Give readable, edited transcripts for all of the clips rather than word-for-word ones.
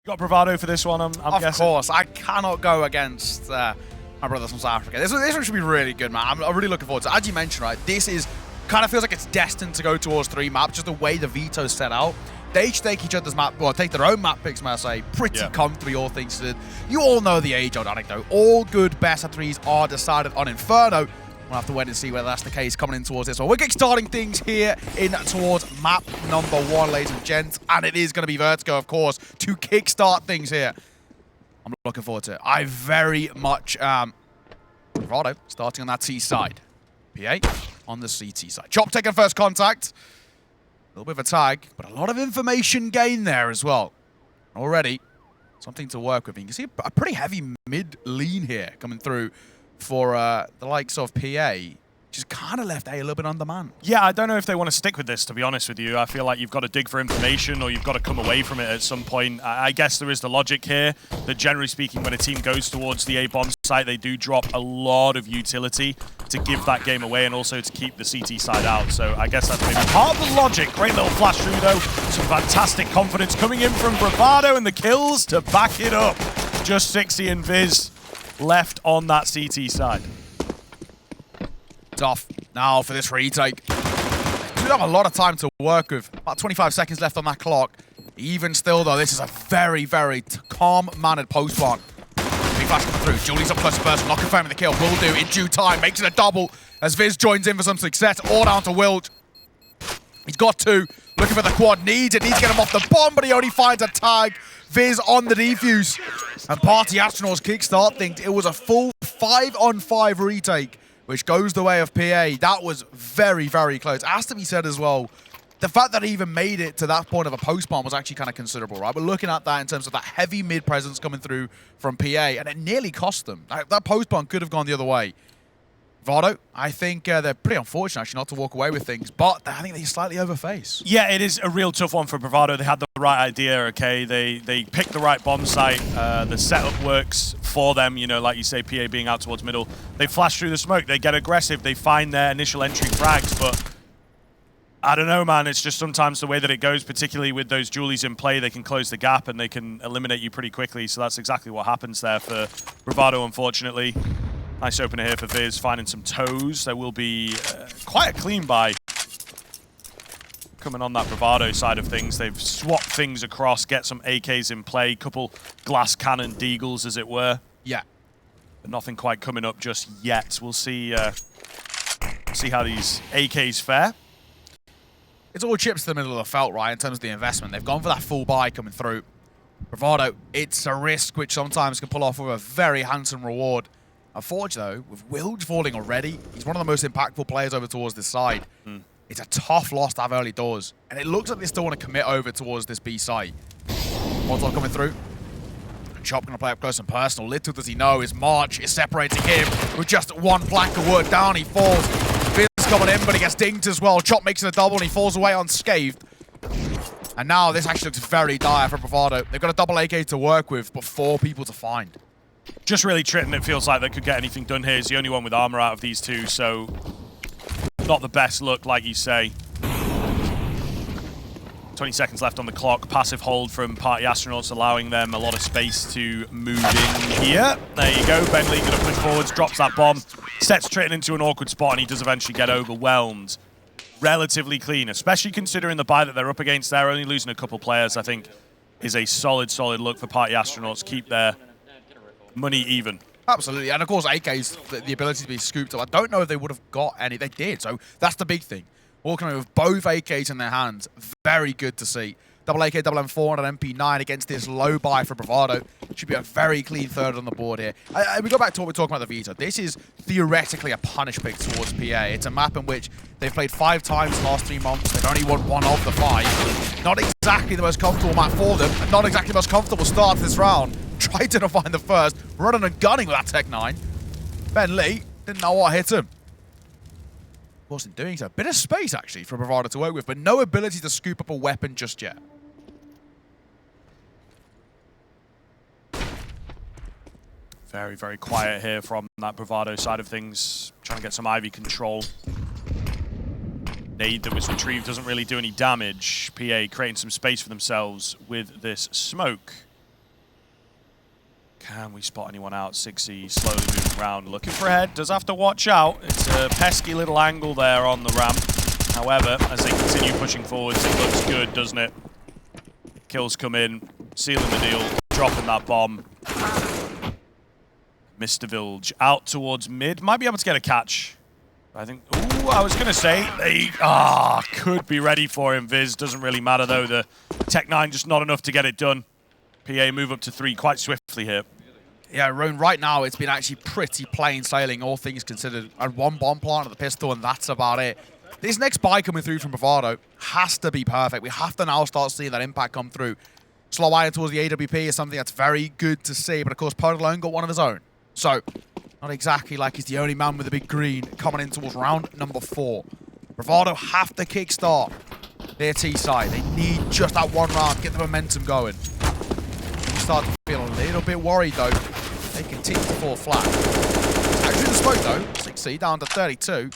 Got Bravado for this one, I'm guessing. Of course, I cannot go against my brothers from South Africa. This one should be really good, man. I'm really looking forward to it. As you mentioned, right, this is kind of feels like it's destined to go towards 3 maps, just the way the veto's set out. They each take each other's map, well, take their own map picks, may I say, pretty comfortably, all things considered. You all know the age-old anecdote. All good best of 3s are decided on Inferno. We'll have to wait and see whether that's the case coming in towards this one. We're kickstarting things here in towards map number 1, ladies and gents, and it is going to be Vertigo, of course, to kickstart things here. I'm looking forward to it. I very much Bravado starting on that T side. PA on the CT side. Chop taking first contact. A little bit of a tag, but a lot of information gained there as well. Already something to work with. You can see a pretty heavy mid-lean here coming through for the likes of PA. Just kind of left A a little bit undermanned. Yeah, I don't know if they want to stick with this, to be honest with you. I feel like you've got to dig for information or you've got to come away from it at some point. I guess there is the logic here that generally speaking, when a team goes towards the A bomb site, they do drop a lot of utility to give that game away and also to keep the CT side out. So I guess that's maybe part of the logic. Great little flash through though. Some fantastic confidence coming in from Bravado and the kills to back it up. Just 60 and Viz left on that CT side. Tough now for this retake. We have a lot of time to work with. About 25 seconds left on that clock. Even still, though, this is a very, very calm-mannered post-plant. Big flash coming through. Julie's up close to first, not confirming the kill. Will do in due time, makes it a double as Viz joins in for some success. All down to Wilj. He's got 2. Looking for the quad. Needs to get him off the bomb, but he only finds a tag. Viz on the defuse. And Party Astronauts kickstart things. It was a full 5-on-5 retake, which goes the way of PA. That was very, very close. Has to be said as well, the fact that he even made it to that point of a post-bomb was actually kind of considerable, right? We're looking at that in terms of that heavy mid presence coming through from PA, and it nearly cost them. That post-bomb could have gone the other way. Vado, I think they're pretty unfortunate actually not to walk away with things, but I think they slightly overface. Yeah, it is a real tough one for Bravado. They had the right idea, okay? They picked the right bomb site. The setup works for them, you know, like you say, PA being out towards middle. They flash through the smoke, they get aggressive, they find their initial entry frags, but I don't know, man. It's just sometimes the way that it goes, particularly with those Julies in play, they can close the gap and they can eliminate you pretty quickly. So that's exactly what happens there for Bravado, unfortunately. Nice opener here for Viz, finding some toes. There will be quite a clean buy coming on that Bravado side of things. They've swapped things across, get some AKs in play, couple glass cannon deagles, as it were. Yeah. But nothing quite coming up just yet. We'll see how these AKs fare. It's all chips to the middle of the felt, right, in terms of the investment. They've gone for that full buy coming through. Bravado, it's a risk which sometimes can pull off with a very handsome reward. Unfortunately, though, with Wilj falling already, he's one of the most impactful players over towards this side. It's a tough loss to have early doors. And it looks like they still want to commit over towards this B site. Molotov coming through. Chop going to play up close and personal. Little does he know his march is separating him with just one plank of wood. Down he falls. Viz coming in, but he gets dinged as well. Chop makes it a double and he falls away unscathed. And now this actually looks very dire for Bravado. They've got a double AK to work with, but 4 people to find. Just really Triton, it feels like that could get anything done here. He's the only one with armor out of these 2, so not the best look, like you say. 20 seconds left on the clock. Passive hold from Party Astronauts, allowing them a lot of space to move in here. There you go. Bentley going to push forwards, drops that bomb, sets Triton into an awkward spot, and he does eventually get overwhelmed. Relatively clean, especially considering the buy that they're up against there. Only losing a couple players, I think, is a solid look for Party Astronauts. Keep their money even. Absolutely, and of course AKs, the ability to be scooped up. I don't know if they would have got any. They did, so that's the big thing. Walking away with both AKs in their hands, very good to see. Double AK, double M4 and an MP9 against this low buy for Bravado. Should be a very clean third on the board here. We go back to what we're talking about the veto. This is theoretically a punish pick towards PA. It's a map in which they've played 5 times in the last 3 months. They've only won 1 of the 5. Not exactly the most comfortable map for them, and not exactly the most comfortable start to this round. Triton to find the first, running and gunning with that Tech 9. Ben Lee didn't know what hit him. Of course, in doing so, a bit of space actually for Bravado to work with, but no ability to scoop up a weapon just yet. Very, very quiet here from that Bravado side of things. Trying to get some Ivy control. Nade that was retrieved doesn't really do any damage. PA creating some space for themselves with this smoke. Can we spot anyone out? 6E slowly moving around, looking for a head. Does have to watch out. It's a pesky little angle there on the ramp. However, as they continue pushing forwards, it looks good, doesn't it? Kills come in, sealing the deal, dropping that bomb. Mr. Wilj out towards mid. Might be able to get a catch. I think, ooh, I was going to say, they could be ready for him. Viz doesn't really matter, though. The Tech-9 just not enough to get it done. PA move up to 3 quite swiftly here. Yeah, Roan, right now it's been actually pretty plain sailing, all things considered. And one bomb plant at the pistol, and that's about it. This next buy coming through from Bravado has to be perfect. We have to now start seeing that impact come through. SloWye towards the AWP is something that's very good to see, but of course, Pod alone got one of his own. So, not exactly like he's the only man with a big green coming in towards round number 4. Bravado have to kickstart their T side. They need just that one round, get the momentum going. You start to feel a little bit worried though. They continue to fall flat. Actually, the smoke though, 6C down to 32.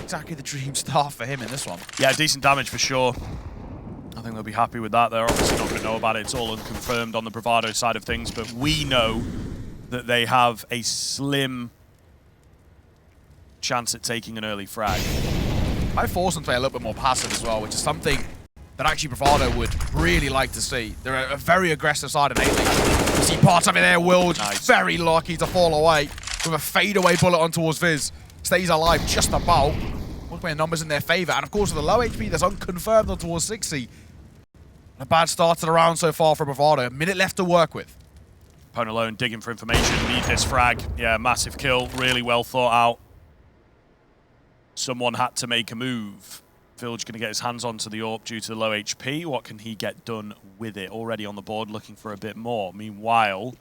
Exactly the dream start for him in this one. Yeah, decent damage for sure. I think they'll be happy with that. They're obviously not going to know about it. It's all unconfirmed on the Bravado side of things, but we know that they have a slim chance at taking an early frag. I force them to play a little bit more passive as well, which is something that actually Bravado would really like to see. They're a very aggressive side in A-League. You see parts of it there, Wilj, nice. Very lucky to fall away with a fadeaway bullet on towards Viz. Stays alive just about. Multiplayer numbers in their favor. And of course, with the low HP, that's unconfirmed on towards 6C. A bad start to the round so far for Bravado. A minute left to work with. Opponent alone digging for information. Need this frag. Yeah, massive kill. Really well thought out. Someone had to make a move. Wilj going to get his hands onto the AWP due to the low HP. What can he get done with it? Already on the board, looking for a bit more. Meanwhile,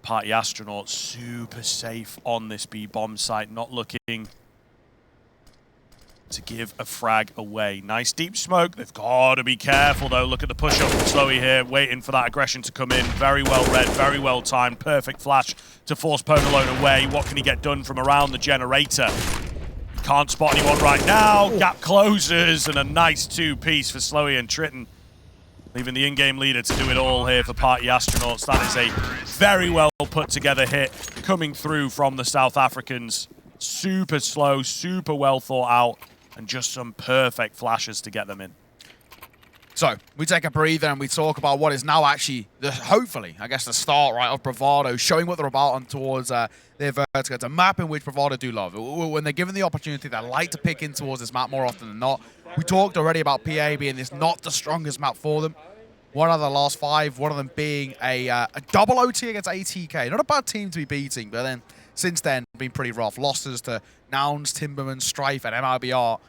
Party Astronaut super safe on this B-bomb site, not looking to give a frag away. Nice deep smoke. They've got to be careful, though. Look at the push-up from SloWye here, waiting for that aggression to come in. Very well read, very well timed. Perfect flash to force Ponalone away. What can he get done from around the generator? Can't spot anyone right now. Gap closes, and a nice 2-piece for SloWye and Triton. Leaving the in-game leader to do it all here for Party Astronauts. That is a very well put together hit coming through from the South Africans. Super slow, super well thought out, and just some perfect flashes to get them in. So, we take a breather and we talk about what is now actually, hopefully, I guess, the start, right, of Bravado, showing what they're about on towards their Vertigo. It's a map in which Bravado do love. When they're given the opportunity, they like to pick in towards this map more often than not. We talked already about PA being this not the strongest map for them. One of the last 5, one of them being a double OT against ATK. Not a bad team to be beating, but then since then, been pretty rough. Losses to Nouns, Timberman, Strife, and MRBR,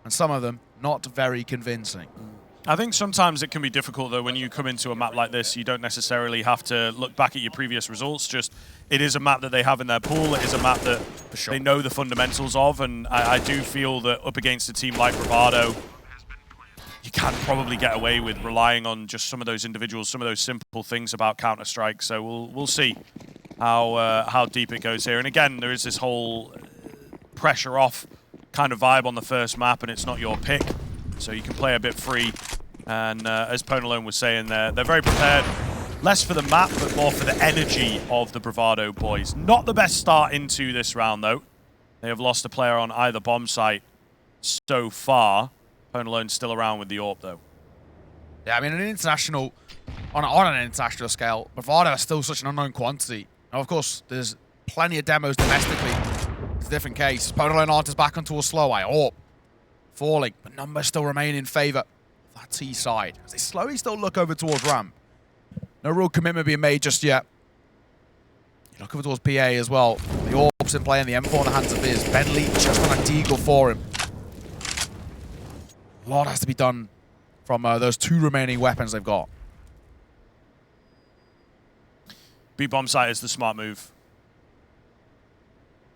and some of them not very convincing. I think sometimes it can be difficult, though, when you come into a map like this. You don't necessarily have to look back at your previous results. Just, it is a map that they have in their pool. It is a map that they know the fundamentals of, and I do feel that up against a team like Bravado, you can probably get away with relying on just some of those individuals, some of those simple things about Counter-Strike. So we'll see how deep it goes here. And again, there is this whole pressure off kind of vibe on the first map, and it's not your pick, so you can play a bit free. And as Ponalone was saying, they're very prepared. Less for the map, but more for the energy of the Bravado boys. Not the best start into this round, though. They have lost a player on either bomb site so far. Ponalone's still around with the AWP, though. Yeah, I mean, on an international scale, Bravado is still such an unknown quantity. Now, of course, there's plenty of demos domestically. It's a different case. Ponalone Art is back onto a SloWye. AWP falling, but numbers still remain in favor of that T side, as they slowly still look over towards ramp. No real commitment being made just yet. You look over towards PA as well. The AWP's in play and the M4 in the hands of Viz. Bentley just on a deagle for him. A lot has to be done from those 2 remaining weapons they've got. B-bomb site is the smart move.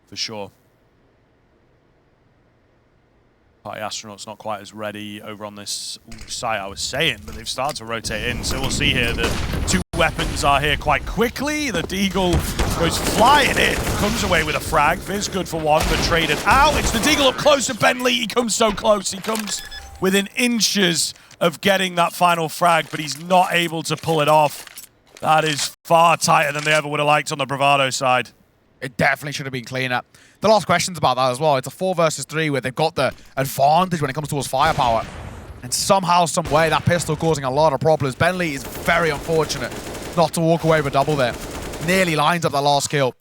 For sure. Party Astronaut's not quite as ready over on this site, I was saying, but they've started to rotate in. So we'll see here. The 2 weapons are here quite quickly. The Deagle goes flying in, comes away with a frag. Viz good for 1, but traded out. It's the Deagle up close to Bentley. He comes so close. He comes within inches of getting that final frag, but he's not able to pull it off. That is far tighter than they ever would have liked on the Bravado side. It definitely should have been cleaner. The last question's about that as well. It's a 4 versus 3 where they've got the advantage when it comes towards firepower. And somehow, some way, that pistol causing a lot of problems. Bentley is very unfortunate not to walk away with a double there. Nearly lines up that last kill.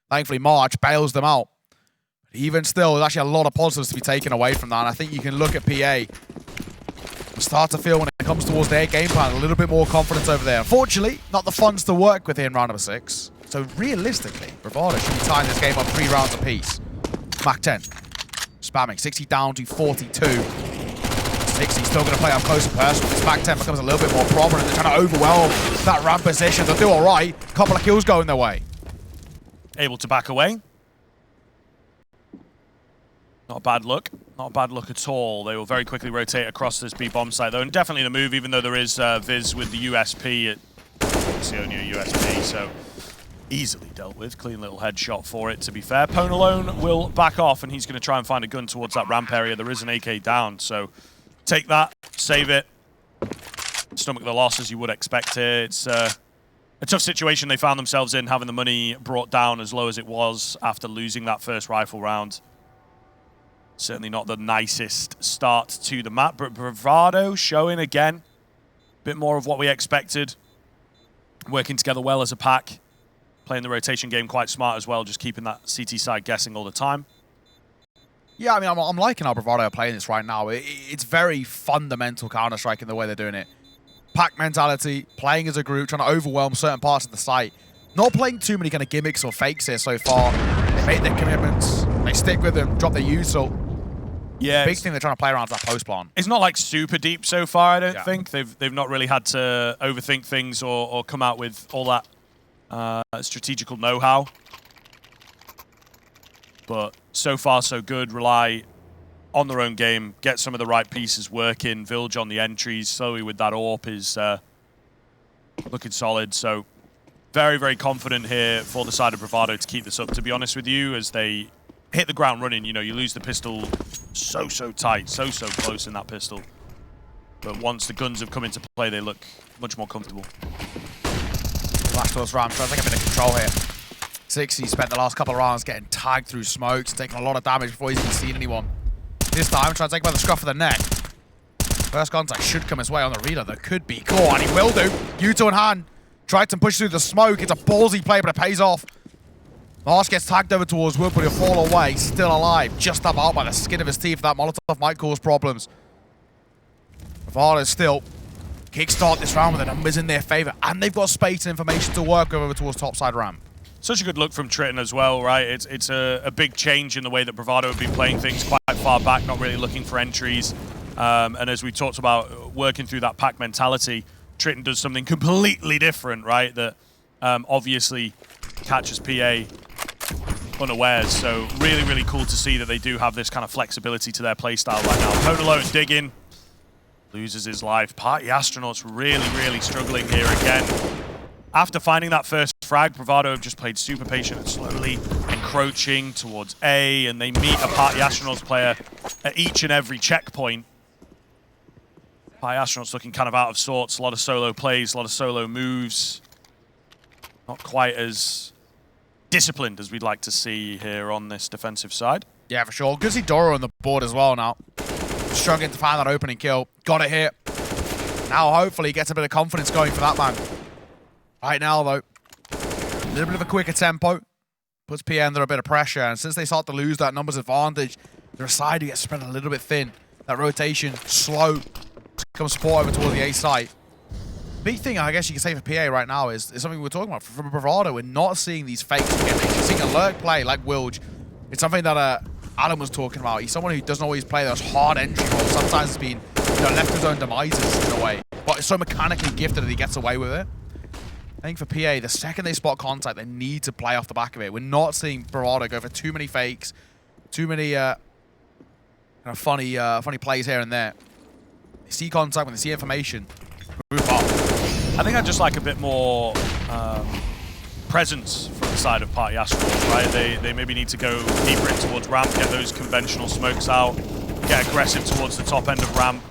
Thankfully, March bails them out. But even still, there's actually a lot of positives to be taken away from that. And I think you can look at PA and start to feel when it comes towards their game plan, a little bit more confidence over there. Unfortunately, not the funds to work with here in round number 6. So realistically, Bravado should be tying this game up 3 rounds apiece. Mac 10. Spamming. 60 down to 42. 60 still going to play up close and personal. This Mac 10 becomes a little bit more prominent. They're trying to overwhelm that ramp position. They'll do all right. Couple of kills going their way. Able to back away. Not a bad look. Not a bad look at all. They will very quickly rotate across this B bomb site, though, and definitely the move, even though there is Viz with the USP. It's only a USP, so easily dealt with. Clean little headshot for it, to be fair. Pwn alone will back off, and he's going to try and find a gun towards that ramp area. There is an AK down, so take that, save it, stomach the loss as you would expect here. It's a tough situation they found themselves in, having the money brought down as low as it was after losing that first rifle round. Certainly not the nicest start to the map, but Bravado showing again a bit more of what we expected. Working together well as a pack. Playing the rotation game quite smart as well, just keeping that CT side guessing all the time. Yeah, I mean, I'm liking how Bravado are playing this right now. It's very fundamental Counter-Strike in the way they're doing it. Pack mentality, playing as a group, trying to overwhelm certain parts of the site. Not playing too many kind of gimmicks or fakes here so far. They made their commitments, they stick with them, drop their use, so yeah, big thing they're trying to play around is that post plan. It's not like super deep so far, I don't think. They've not really had to overthink things or come out with all that strategical know-how. But so far, so good. Rely on their own game, get some of the right pieces working. Wilj on the entries, SloWye with that AWP is looking solid. So very, very confident here for the side of Bravado to keep this up, to be honest with you, as they hit the ground running. You know, you lose the pistol so tight, so close in that pistol. But once the guns have come into play, they look much more comfortable. Flash towards Ram, trying to take a bit of control here. 60 spent the last couple of rounds getting tagged through smokes, taking a lot of damage before he's even seen anyone. This time, trying to take by the scruff of the neck. First contact should come his way on the reload. That could be caught, and he will do. U2 in hand. Triton pushes through the smoke. It's a ballsy play, but it pays off. Mars gets tagged over towards Wilj, but he'll fall away. Still alive, just about by the skin of his teeth. That Molotov might cause problems. Bravado still kickstart this round with the numbers in their favor, and they've got space and information to work with over towards topside ramp. Such a good look from Triton as well, right? It's a big change in the way that Bravado have been playing things quite far back, not really looking for entries. And as we talked about, working through that pack mentality, Triton does something completely different, right? That obviously catches PA unawares. So really, really cool to see that they do have this kind of flexibility to their playstyle right now. Pwn alone digging, loses his life. Party Astronauts really, really struggling here again. After finding that first frag, Bravado have just played super patient and slowly encroaching towards A, and they meet a Party Astronauts player at each and every checkpoint. Party Astronauts looking kind of out of sorts, a lot of solo plays, a lot of solo moves. Not quite as disciplined as we'd like to see here on this defensive side. Yeah, for sure. Good to see Doru on the board as well now. Struggling to find that opening kill. Got it here. Now hopefully gets a bit of confidence going for that man. Right now, though, a little bit of a quicker tempo. Puts PA under a bit of pressure, and since they start to lose that numbers advantage, their side gets spread a little bit thin. That rotation, slow, comes support over towards the A side. Big thing, I guess you can say for PA right now is something we're talking about. From Bravado, we're not seeing these fakes again. We're seeing a lurk play like Wilj. It's something that Adam was talking about. He's someone who doesn't always play those hard entry roles. Sometimes it's been left to his own devices in a way. But it's so mechanically gifted that he gets away with it. I think for PA, the second they spot contact, they need to play off the back of it. We're not seeing Bravado go for too many fakes, too many kind of funny plays here and there. They see contact, when they see information, move up. I think I'd just like a bit more presence from the side of Party Astronauts, right? They maybe need to go deeper in towards ramp, get those conventional smokes out, get aggressive towards the top end of ramp.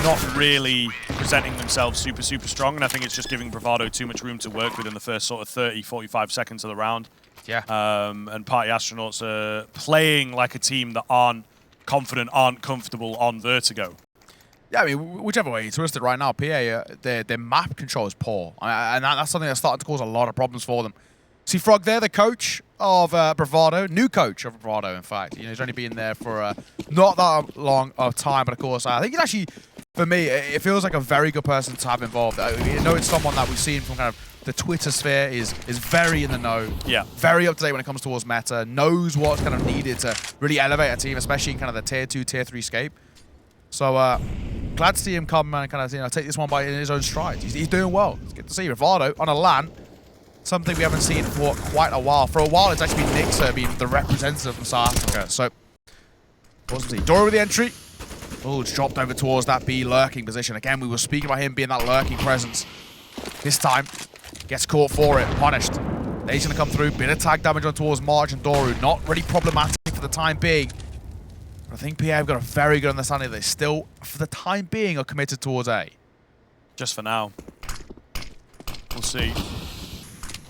not really presenting themselves super strong, and I think it's just giving Bravado too much room to work with in the first sort of 30-45 seconds of the round. Yeah. And Party Astronauts are playing like a team that aren't confident, aren't comfortable on Vertigo. Yeah, I mean, whichever way you twist it right now, PA, their map control is poor. And that's something that's starting to cause a lot of problems for them. See, Frog, they're the coach of Bravado, new coach of Bravado, in fact. You know, he's only been there for not that long of time, but of course, I think it's actually, for me, it feels like a very good person to have involved. I know it's someone that we've seen from kind of the Twitter sphere, is very in the know, very up to date when it comes towards meta, knows what's kind of needed to really elevate a team, especially in kind of the tier 2, tier 3 scape. So, glad to see him come and kind of, take this one in his own stride. He's doing well. It's good to see Bravado on a LAN. Something we haven't seen for quite a while. For a while, it's actually been Nixer being the representative from South Africa. So, awesome to see. Doru with the entry. Oh, it's dropped over towards that B lurking position. Again, we were speaking about him being that lurking presence. This time, gets caught for it, punished. He's going to come through. Bit of tag damage on towards March and Doru. Not really problematic for the time being. But I think PA have got a very good understanding that they still, for the time being, are committed towards A. Just for now. We'll see.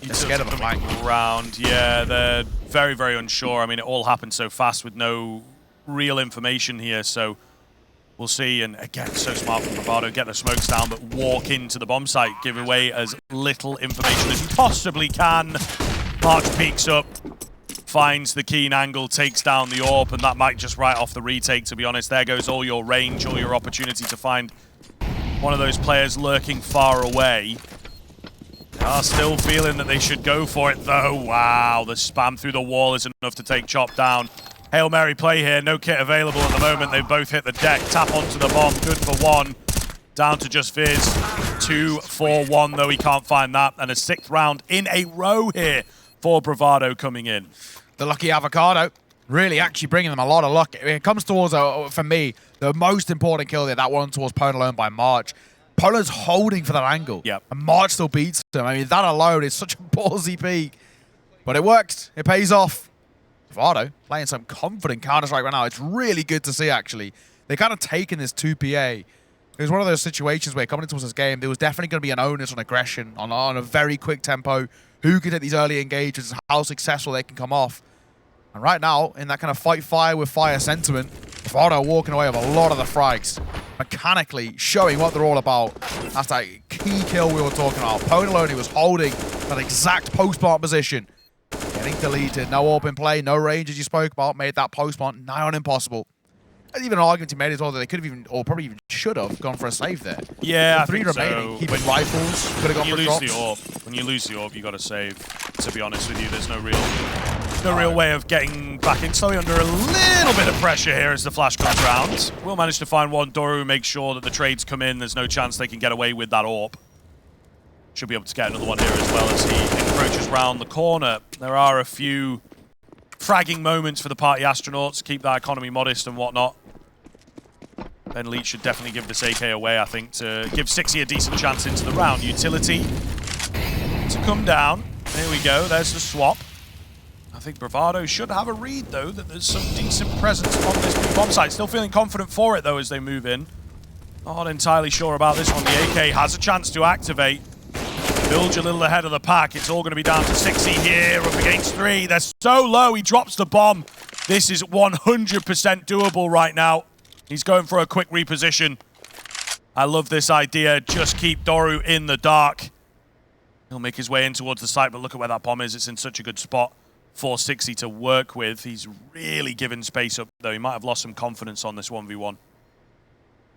They're scared of the flank. Round. Yeah, they're very unsure. I mean, it all happened so fast with no real information here, so we'll see. And again, so smart from Bravado, get the smokes down, but walk into the bomb site, give away as little information as you possibly can. March peeks up, finds the keen angle, takes down the AWP, and that might just write off the retake, to be honest. There goes all your range, all your opportunity to find one of those players lurking far away. They are still feeling that they should go for it, though. Wow, the spam through the wall is enough to take Chop down. Hail Mary play here, no kit available at the moment. They've both hit the deck, tap onto the bomb, good for one. Down to just Fizz, 2-4-1, though he can't find that. And a 6th round in a row here for Bravado coming in. The lucky avocado, really actually bringing them a lot of luck. It comes towards, for me, the most important kill there, that one towards Pwn alone by March. Pwn's holding for that angle, and March still beats him. I mean, that alone is such a ballsy peak. But it worked, it pays off. Bravado playing some confident Counter-Strike right now. It's really good to see, actually. They kind of taken this 2PA. It was one of those situations where coming into this game, there was definitely going to be an onus on aggression, on a very quick tempo. Who can take these early engagements, how successful they can come off. And right now, in that kind of fight fire with fire sentiment, Bravado walking away with a lot of the frags. Mechanically showing what they're all about. That's that key kill we were talking about. Pwn alone, he was holding that exact post-plant position. Getting deleted, no AWP in play, no range as you spoke about, made that post-plant nigh on impossible. There's even an argument he made as well that they could have even, or probably even should have, gone for a save there. Yeah, I 3 think remaining, so. keeping rifles, could have gone for drops. When you lose the AWP, you got to save. To be honest with you, there's no real way of getting back in. SloWye under a little bit of pressure here as the flash comes round. We'll manage to find one. Doru makes sure that the trades come in. There's no chance they can get away with that AWP. Should be able to get another one here as well as he encroaches round the corner. There are a few fragging moments for the Party Astronauts, keep that economy modest and whatnot. Ben Leach should definitely give this AK away, I think, to give Sixy a decent chance into the round. Utility to come down. There we go, there's the swap. I think Bravado should have a read, though, that there's some decent presence on this big bomb site. Still feeling confident for it, though, as they move in. Not entirely sure about this one. The AK has a chance to activate. Wilj a little ahead of the pack. It's all going to be down to Sixy here, up against 3. They're so low, he drops the bomb. This is 100% doable right now. He's going for a quick reposition. I love this idea. Just keep Doru in the dark. He'll make his way in towards the site, but look at where that bomb is. It's in such a good spot for Sixy to work with. He's really given space up, though. He might have lost some confidence on this 1v1.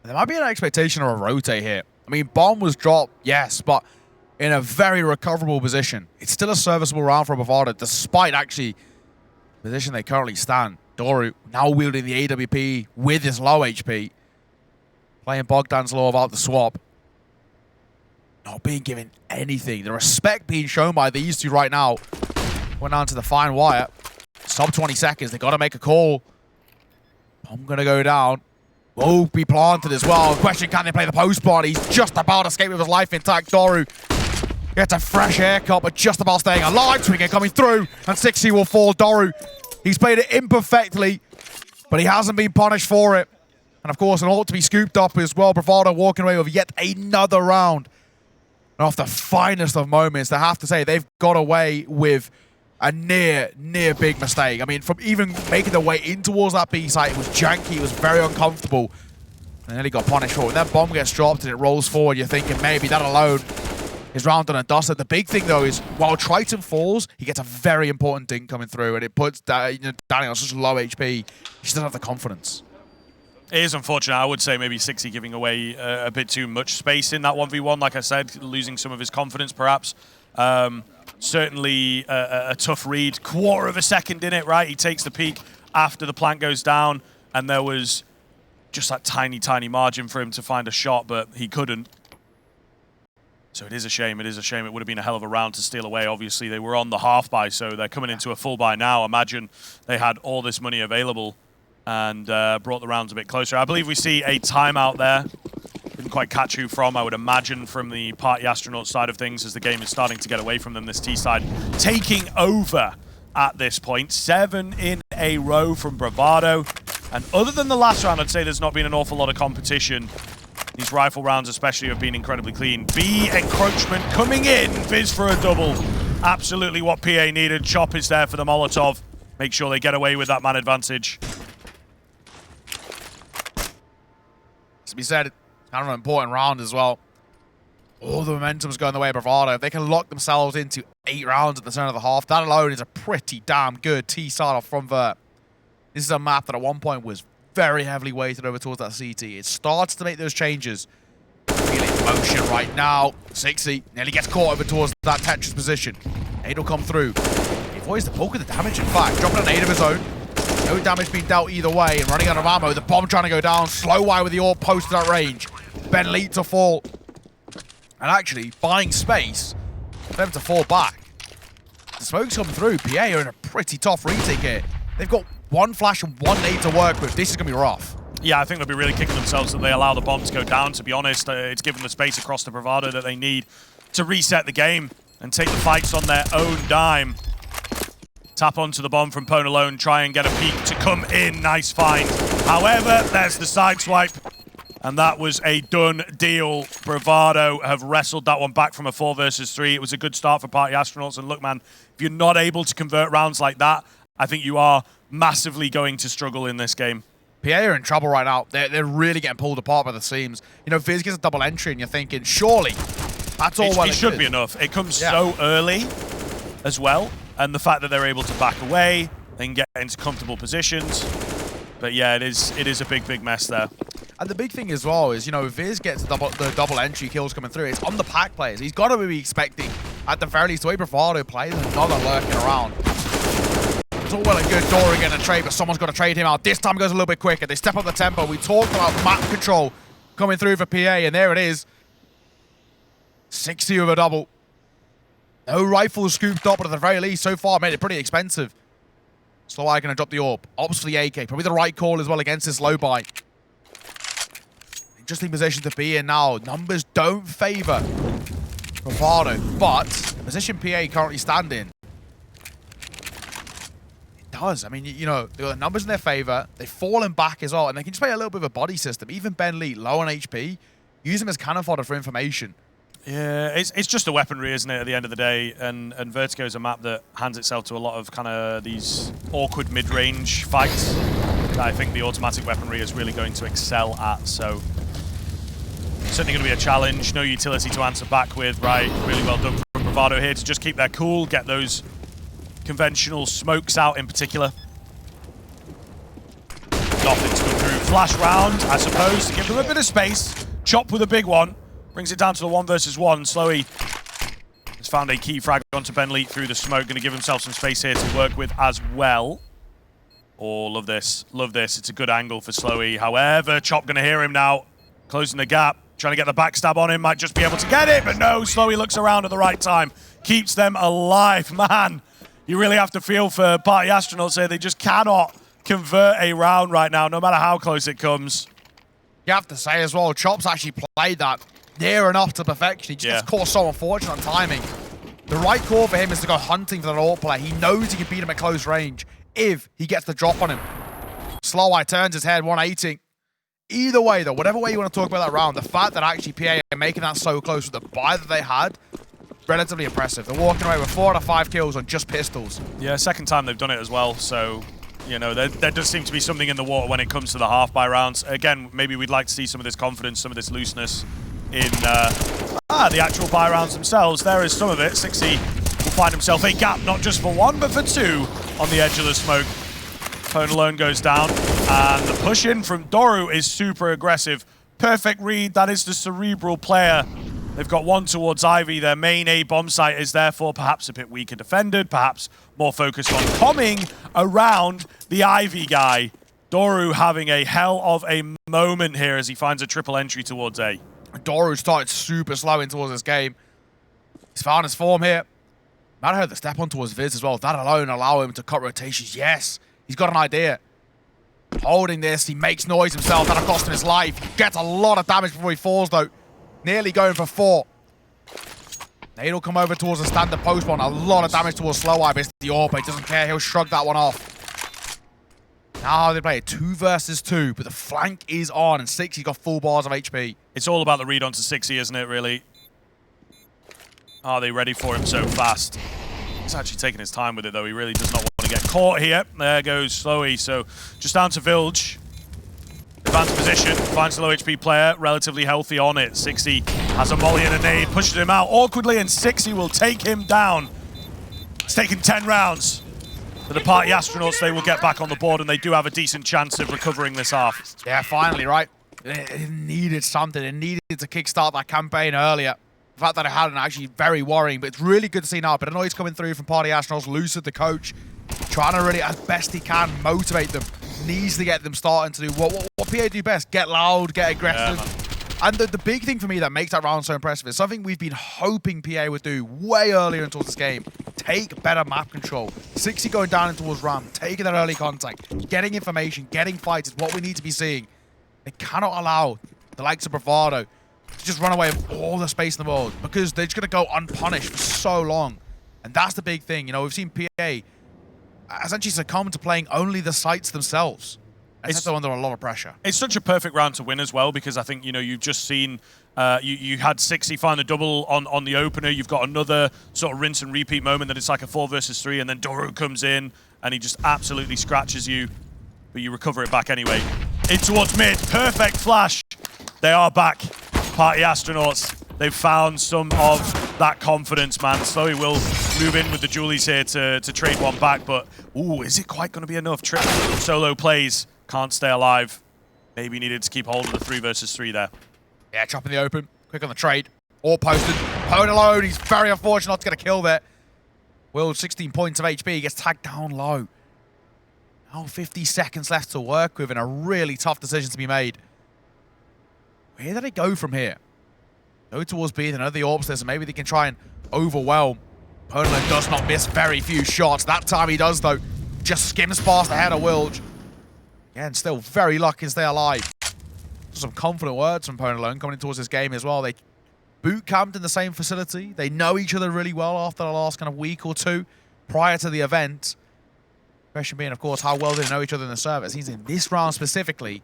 There might be an expectation of a rotate here. I mean, bomb was dropped, yes, but in a very recoverable position. It's still a serviceable round for Bravado, despite actually the position they currently stand. Doru now wielding the AWP with his low HP. Playing Bogdan's Law about the swap. Not being given anything. The respect being shown by these two right now. Went down to the fine wire. Sub 20 seconds. They got to make a call. I'm going to go down. Will be planted as well. Question, can they play the post plant? He's just about to escape with his life intact. Doru gets a fresh haircut, but just about staying alive. Trigger coming through, and Sixy will fall. Doru, he's played it imperfectly, but he hasn't been punished for it. And of course, an ult to be scooped up as well. Bravado walking away with yet another round. And off the finest of moments, I have to say, they've got away with a near big mistake. I mean, from even making their way in towards that B site, it was janky, it was very uncomfortable. And then he got punished for it. When that bomb gets dropped and it rolls forward, you're thinking maybe that alone is round done and dusted. The big thing, though, is while Triton falls, he gets a very important dink coming through, and it puts Danny on such low HP. He just doesn't have the confidence. It is unfortunate. I would say maybe 60 giving away a bit too much space in that 1v1. Like I said, losing some of his confidence, perhaps. Certainly a tough read. Quarter of a second in it, right? He takes the peak after the plant goes down, and there was just that tiny margin for him to find a shot, but he couldn't. So it is a shame. It is a shame. It would have been a hell of a round to steal away. Obviously, they were on the half buy, so they're coming into a full buy now. Imagine they had all this money available and brought the rounds a bit closer. I believe we see a timeout there. Didn't quite catch who from. I would imagine from the Party Astronaut side of things, as the game is starting to get away from them. This T side taking over at this point. 7 in a row from Bravado. And other than the last round, I'd say there's not been an awful lot of competition. These rifle rounds especially have been incredibly clean. B encroachment coming in. Viz for a double. Absolutely what PA needed. Chop is there for the Molotov. Make sure they get away with that man advantage. To be said, it's kind of an important round as well. All the momentum's going the way of Bravado. If they can lock themselves into 8 rounds at the turn of the half, that alone is a pretty damn good T start off from Vert. This is a map that at one point was very heavily weighted over towards that CT. It starts to make those changes. Feeling motion right now. 60 nearly gets caught over towards that Tetris position. Nade will come through. He avoids the bulk of the damage, in fact. Dropping a nade of his own. No damage being dealt either way. And running out of ammo. The bomb trying to go down. SloWye with the orb posted at range. Benleet to fall. And actually, buying space for them to fall back. The smoke's come through. PA are in a pretty tough retake here. They've got 1 flash and 1 nade to work with. This is going to be rough. Yeah, I think they'll be really kicking themselves that they allow the bomb to go down, to be honest. It's given the space across the Bravado that they need to reset the game and take the fights on their own dime. Tap onto the bomb from Pone alone, try and get a peek to come in. Nice find. However, there's the side swipe. And that was a done deal. Bravado have wrestled that one back from a 4 versus 3. It was a good start for Party Astronauts. And look, man, if you're not able to convert rounds like that, I think you are massively going to struggle in this game. PA are in trouble right now. They're really getting pulled apart by the seams. You know, Viz gets a double entry and you're thinking, surely, that's all well. It should be enough. It comes so early as well. And the fact that they're able to back away, they can get into comfortable positions. But yeah, it is a big mess there. And the big thing as well is, you know, Viz gets the double entry kills coming through. It's on the pack players. He's got to be expecting, at the very least, the way Bravado plays, another lurking around. It's all well and good Doru getting a trade, but someone's got to trade him out. This time it goes a little bit quicker. They step up the tempo. We talked about map control coming through for PA, and there it is. 60 with a double. No rifles scooped up, but at the very least, so far, made it pretty expensive. SloWye going to drop the orb. Ops for the AK. Probably the right call as well against this low buy. Interesting position to be in now. Numbers don't favor Bravado, but the position PA currently stand in, it does. I mean, you know, they've got the numbers in their favor. They've fallen back as well, and they can just play a little bit of a body system. Even Benleet, low on HP, use him as cannon fodder for information. Yeah, it's just a weaponry, isn't it, at the end of the day? And Vertigo is a map that hands itself to a lot of kind of these awkward mid-range fights that I think the automatic weaponry is really going to excel at. So certainly going to be a challenge. No utility to answer back with, right? Really well done from Bravado here to just keep their cool, get those conventional smokes out in particular. Nothing to come through. Flash round, I suppose, to give them a bit of space. Chop with a big one. Brings it down to the 1 versus 1. SloWye has found a key frag onto Benleet through the smoke. Going to give himself some space here to work with as well. Oh, love this. Love this. It's a good angle for SloWye. However, Chop going to hear him now. Closing the gap. Trying to get the backstab on him. Might just be able to get it, but no. SloWye looks around at the right time. Keeps them alive. Man, you really have to feel for Party Astronauts here. They just cannot convert a round right now, no matter how close it comes. You have to say as well, Chop's actually played that near enough to perfection. He just gets caught so unfortunate on timing. The right call for him is to go hunting for that AWP play. He knows he can beat him at close range if he gets the drop on him. SloWye turns his head, 180. Either way, though, whatever way you want to talk about that round, the fact that actually PA are making that so close with the buy that they had, relatively impressive. They're walking away with 4 out of 5 kills on just pistols. Yeah, second time they've done it as well, so, you know, there does seem to be something in the water when it comes to the half-buy rounds. Again, maybe we'd like to see some of this confidence, some of this looseness in the actual buy rounds themselves. There is some of it. SloWye will find himself a gap, not just for 1, but for 2 on the edge of the smoke. Pwn alone goes down, and the push in from Doru is super aggressive. Perfect read, that is the cerebral player. They've got 1 towards Ivy. Their main A bomb site is therefore perhaps a bit weaker defended, perhaps more focused on coming around the Ivy guy. Doru having a hell of a moment here as he finds a triple entry towards A. Doru started super slow in towards this game. He's found his form here. Might have heard the step on towards Viz as well. That alone allow him to cut rotations. Yes, he's got an idea. Holding this, he makes noise himself. That'll cost him his life. He gets a lot of damage before he falls, though. Nearly going for 4. Nade will come over towards the standard post one. A lot of damage towards SloWye, but it's the AWP. He doesn't care. He'll shrug that one off. Now they play it 2 versus 2, but the flank is on, and SloWye's got full bars of HP. It's all about the read onto SloWye, isn't it, really? Are they ready for him so fast? He's actually taking his time with it, though. He really does not want to get caught here. There goes SloWye. So just down to Wilj. Advanced position, finds the low HP player, relatively healthy on it. SloWye has a molly and a nade, pushes him out awkwardly, and SloWye will take him down. It's taken 10 rounds. For the party astronauts, they will get back on the board, and they do have a decent chance of recovering this half. Yeah, finally, right? It needed something. It needed to kickstart that campaign earlier. The fact that it hadn't actually very worrying, but it's really good to see now. But a noise coming through from Party Astronauts. Lucid, the coach, trying to really, as best he can, motivate them. Needs to get them starting to do what PA do best. Get loud, get aggressive. Yeah, and the big thing for me that makes that round so impressive is something we've been hoping PA would do way earlier into this game. Take better map control. SloWye going down in towards Ram, taking that early contact, getting information, getting fights is what we need to be seeing. They cannot allow the likes of Bravado to just run away with all the space in the world, because they're just going to go unpunished for so long. And that's the big thing. You know, we've seen PA essentially succumb to playing only the sites themselves. It's under a lot of pressure. It's such a perfect round to win as well, because I think, you know, you've just seen you had SloWye find the double on the opener. You've got another sort of rinse and repeat moment that it's like a 4 versus 3, and then Doru comes in and he just absolutely scratches you, but you recover it back anyway. In towards mid, perfect flash. They are back. Party Astronauts, they've found some of that confidence, man. SloWye will move in with the Julies here to trade one back, but ooh, is it quite going to be enough? Triton solo plays, can't stay alive. Maybe needed to keep hold of the 3 versus 3 there. Yeah, chop in the open, quick on the trade, all posted. Pwn alone, he's very unfortunate not to get a kill there. Wilj, 16 points of HP, gets tagged down low. Now 50 seconds left to work with, and a really tough decision to be made. Where did they go from here? Go towards B, they know the AWP's there, so maybe they can try and overwhelm. Pwn alone does not miss very few shots. That time he does, though. Just skims past the head of Wilj. Again, still very lucky to stay alive. Some confident words from Pwn alone coming in towards this game as well. They boot camped in the same facility. They know each other really well after the last kind of week or 2 prior to the event. Question being, of course, how well they know each other in the server. It seems in this round specifically,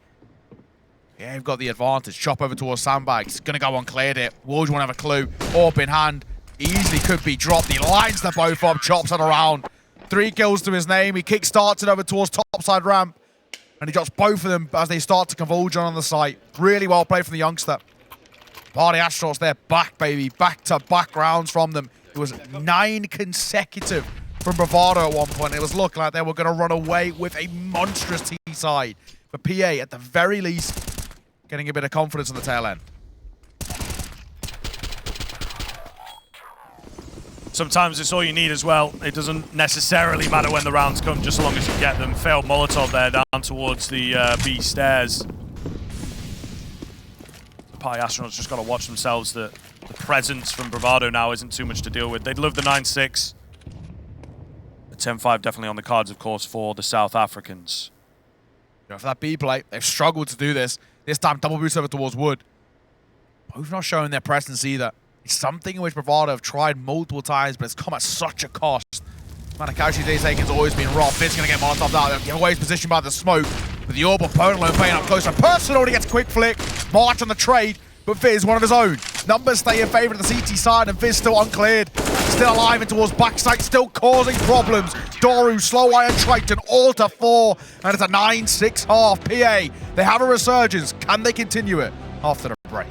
yeah, they've got the advantage. Chop over towards Sandbags. Going to go uncleared it. Wilj won't have a clue. AWP in hand. Easily could be dropped. He lines them both up, chops it around. 3 kills to his name. He kickstarts it over towards topside ramp. And he drops both of them as they start to convulge on the site. Really well played from the youngster. Party Astronauts there, back, baby. Back-to-back rounds from them. It was 9 consecutive from Bravado at one point. It was looking like they were going to run away with a monstrous T side. But PA, at the very least, getting a bit of confidence on the tail end. Sometimes it's all you need as well. It doesn't necessarily matter when the rounds come, just as long as you get them. Failed Molotov there down towards the B stairs. Party Astronauts just got to watch themselves that the presence from Bravado now isn't too much to deal with. They'd love the 9-6. The 10-5 definitely on the cards, of course, for the South Africans. You know, for that B play, they've struggled to do this. This time, double boost over towards Wood. Both not showing their presence either. It's something in which Bravado have tried multiple times, but it's come at such a cost. The amount of casualties they've taken has always been rough. This is going to get Molotov out. They'll give away his position by the smoke. But the Orb opponent playing up closer. Person already gets quick flick. March on the trade, but Fizz one of his own. Numbers stay in favor of the CT side, and Fizz still uncleared. Still alive and towards backside, still causing problems. Doru, SloWye, and Triton all to 4, and it's a 9-6 half. PA, they have a resurgence. Can they continue it after the break?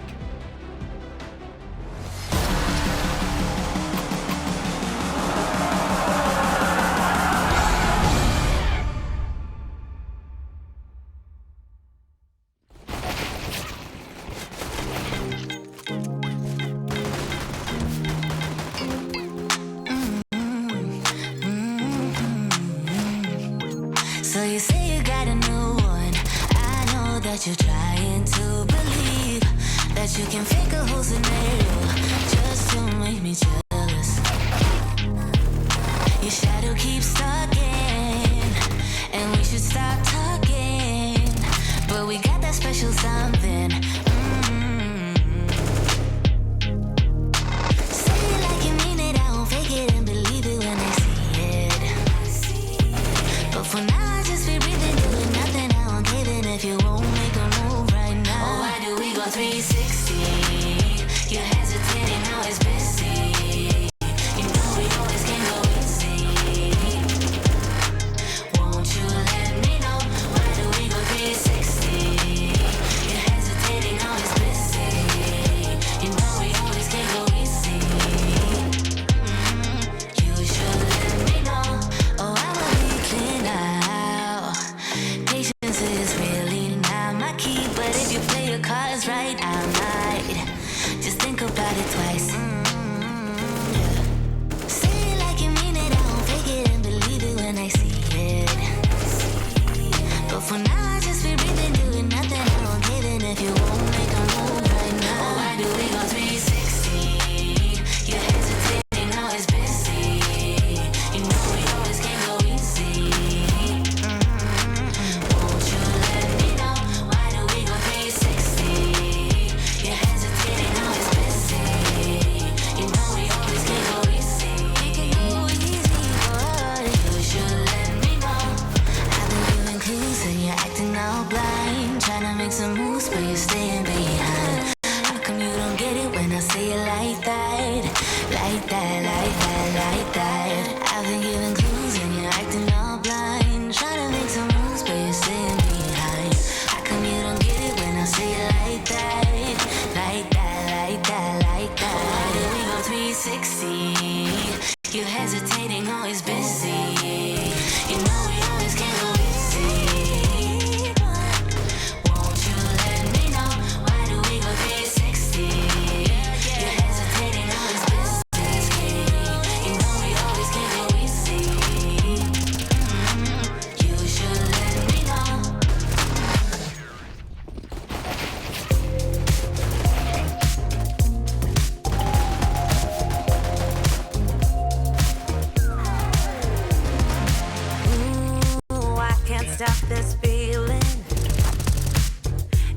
So you say you got a new one. I know that you're trying to believe that you can fake a whole scenario just to make me jealous. Your shadow keeps stalking, and we should stop talking. But we got that special something. Say it like you mean it, I won't fake it and believe it when I see it. But for now, if you won't make a move right now. Oh, why do we go 360? You're hesitating, now it's busy. You know we always can go easy. Won't you let me know? Why do we go 360? You're hesitating, now it's busy. You know we always can go easy. You should let me know. Oh, I will be clear now. Patience is real. But if you play your cards right, I might just think about it twice. Say it like you mean it, I won't fake it and believe it when I see it. But for now, I just be breathing, doing nothing, I won't give in if you won't make a move right now. Oh, why do we go 360? You're hesitating, now it's busy. You know we always can go easy. Won't you let me know? Why do we go 360? You're hesitating, now it's busy. You know we always can go easy. We can go easy, but you should let me know. I've been giving clues and you're acting all blind. Trying to make some moves, but you're staying behind. How come you don't get it when I say it like that? Like that, like that, like that. I've been giving clues and you're acting all blind. Trying to make some moves, but you're staying behind. How come you don't get it when I say it like that? Like that, like that, like that. Why do we go 360? You're hesitating, always busy. You know we always can go easy. Won't you let me know? Why do we go 360? You're hesitating, always busy. You know we always can go easy. You should let me know. Ooh, I can't stop this feeling.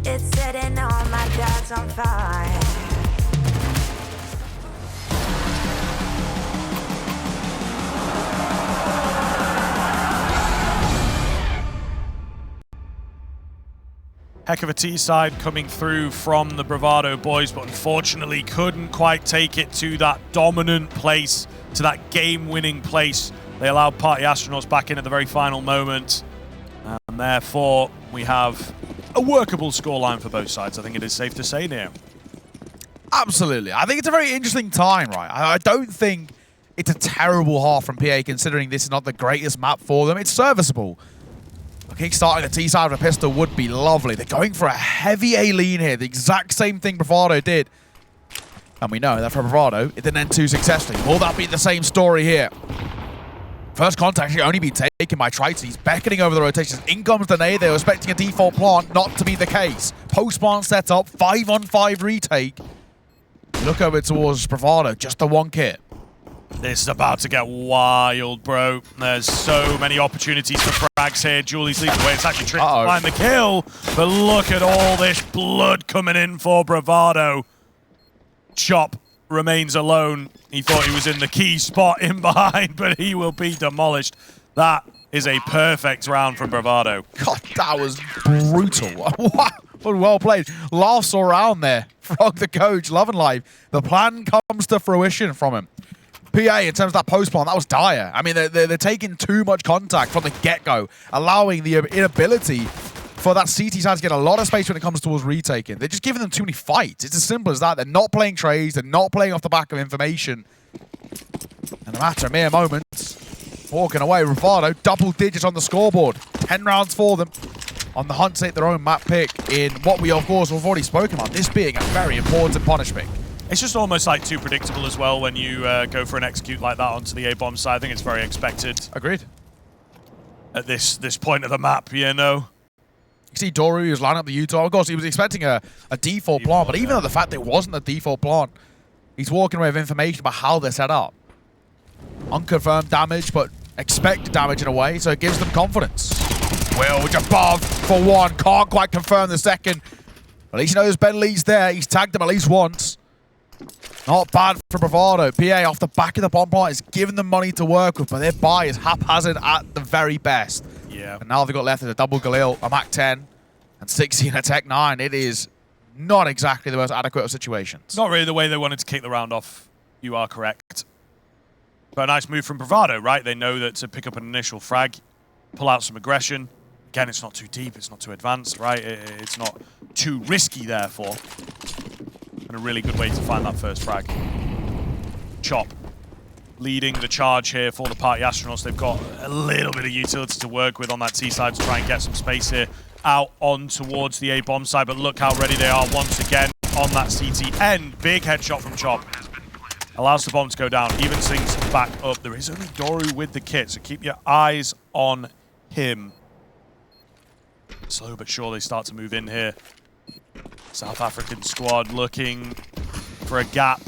It's setting all my doubts on fire. Heck of a T-side coming through from the Bravado boys, but unfortunately couldn't quite take it to that dominant place, to that game-winning place. They allowed Party Astronauts back in at the very final moment, and therefore we have a workable scoreline for both sides, I think it is safe to say, Neo. Absolutely. I think it's a very interesting time, right? I don't think it's a terrible half from PA, considering this is not the greatest map for them. It's serviceable. Kickstarting the T-side of a pistol would be lovely. They're going for a heavy A lean here, the exact same thing Bravado did. And we know that for Bravado, it didn't end too successfully. Will that be the same story here? First contact should only be taken by Triton. He's beckoning over the rotations. In comes the nade. They were expecting a default plant, not to be the case. Post-plant set up, 5-on-5 retake. Look over towards Bravado, just the one kit. This is about to get wild, bro. There's so many opportunities for frags here. Julie's leading the way. It's actually Triton to find the kill. But look at all this blood coming in for Bravado. Chop remains alone. He thought he was in the key spot in behind, but he will be demolished. That is a perfect round from Bravado. God, that was brutal. What well played. Laughs all around there. Frog the coach, love and life. The plan comes to fruition from him. PA, in terms of that post plan, that was dire. I mean, they're taking too much contact from the get-go, allowing the inability for that CT side to get a lot of space when it comes towards retaking. They're just giving them too many fights. It's as simple as that. They're not playing trades. They're not playing off the back of information. And a matter of mere moments, walking away, Bravado, double digits on the scoreboard. 10 rounds for them on the hunt to take their own map pick in what we, of course, have already spoken about, this being a very important punish pick. It's just almost like too predictable as well when you go for an execute like that onto the A-bomb side. I think it's very expected. Agreed. At this point of the map, you know. You see Doru, he was lining up the Utah. Of course, he was expecting a default plan, but even though the fact that it wasn't a default plan, he's walking away with information about how they're set up. Unconfirmed damage, but expected damage in a way, so it gives them confidence. Wilj above for one, can't quite confirm the second. At least he knows Ben Lee's there. He's tagged him at least once. Not bad for Bravado. PA off the back of the bomb plant is giving them money to work with, but their buy is haphazard at the very best. Yeah. And now all they've got left is a double Galil, a Mac 10, and 16 a Tech 9. It is not exactly the most adequate of situations. Not really the way they wanted to kick the round off. You are correct. But a nice move from Bravado, right? They know that to pick up an initial frag, pull out some aggression. Again, it's not too deep, it's not too advanced, right? It's not too risky, therefore. And a really good way to find that first frag. Chop leading the charge here for the Party Astronauts. They've got a little bit of utility to work with on that T side to try and get some space here out on towards the A-bomb side, but look how ready they are once again on that CT end. Big headshot from Chop. Allows the bomb to go down, even things back up. There is only Doru with the kit, so keep your eyes on him. Slow but sure they start to move in here. South African squad looking for a gap,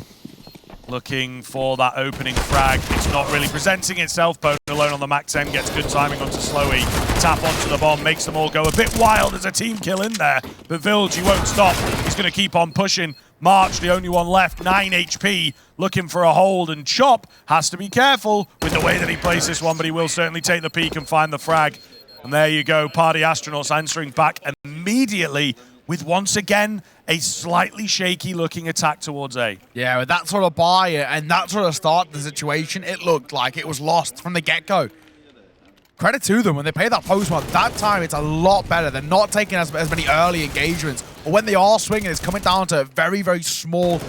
looking for that opening frag. It's not really presenting itself. Bone alone on the Mac 10 gets good timing onto SloWye. Tap onto the bomb, makes them all go a bit wild. There's a team kill in there, but Wilj, he won't stop. He's going to keep on pushing. March, the only one left, 9 HP, looking for a hold, and Chop has to be careful with the way that he plays this one, but he will certainly take the peek and find the frag. And there you go, Party Astronauts answering back immediately with, once again, a slightly shaky-looking attack towards A. Yeah, with that sort of buy and that sort of start to the situation, it looked like it was lost from the get-go. Credit to them, when they play that post-one, that time it's a lot better. They're not taking as many early engagements. Or when they are swinging, it's coming down to very, very small,